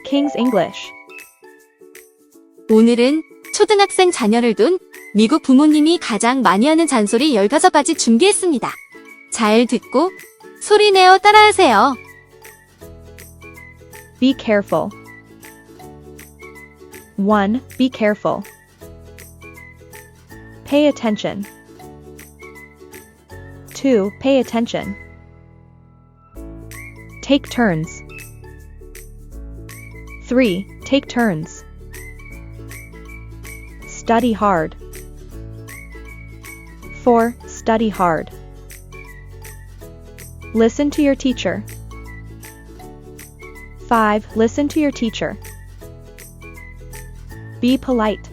King's English. 오늘은 초등학생 자녀를 둔 미국 부모님이 가장 많이 하는 잔소리 15가지 준비했습니다. 잘 듣고 소리내어 따라하세요. Be careful. 1. Be careful. Pay attention. 2. Pay attention. Take turns. 3. Take turns. Study hard. 4. Study hard. Listen to your teacher. 5. Listen to your teacher. Be polite.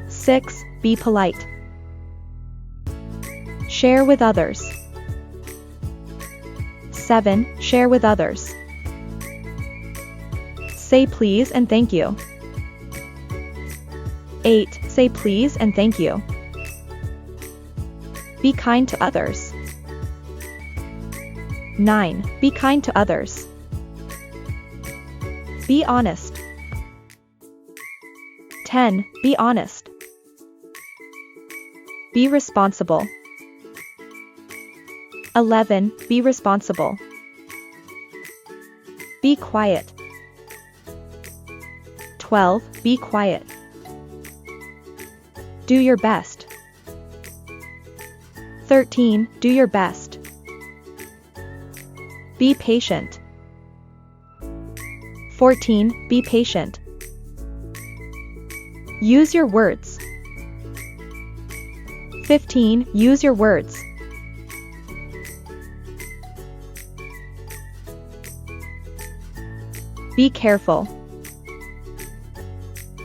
6. Be polite. Share with others. 7. Share with others. Say please and thank you. 8. Say please and thank you. Be kind to others. 9. Be kind to others. Be honest. 10. Be honest. Be responsible. 11. Be responsible. Be quiet. 12. Be quiet. Do your best. 13. Do your best. Be patient. 14. Be patient. Use your words. 15. Use your words. Be careful.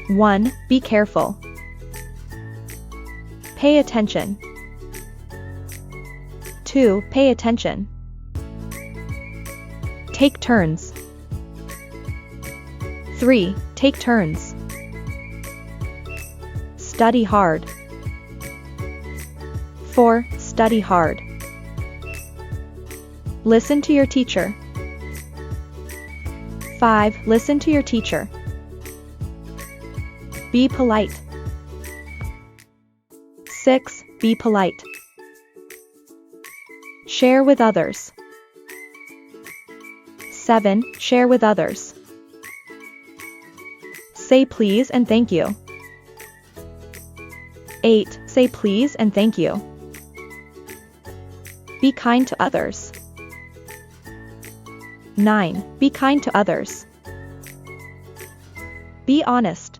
1. Be careful. Pay attention. 2. Pay attention. Take turns. 3. Take turns. Study hard. 4. Study hard. Listen to your teacher. 5. Listen to your teacher. Be polite. 6. Be polite. Share with others. 7. Share with others. Say please and thank you. 8. Say please and thank you. Be kind to others. 9. Be kind to others. Be honest.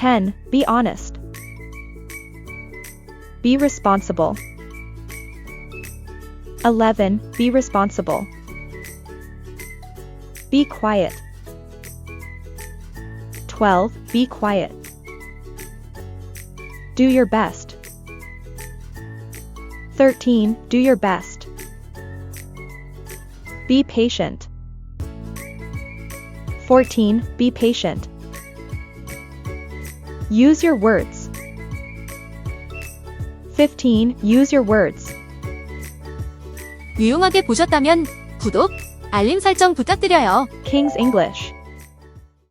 10. Be honest. Be responsible. 11. Be responsible. Be quiet. 12. Be quiet. Do your best. 13. Do your best. Be patient. 14. Be patient. Use your words. 15. Use your words. 유용하게 보셨다면 구독, 알림 설정 부탁드려요. King's English.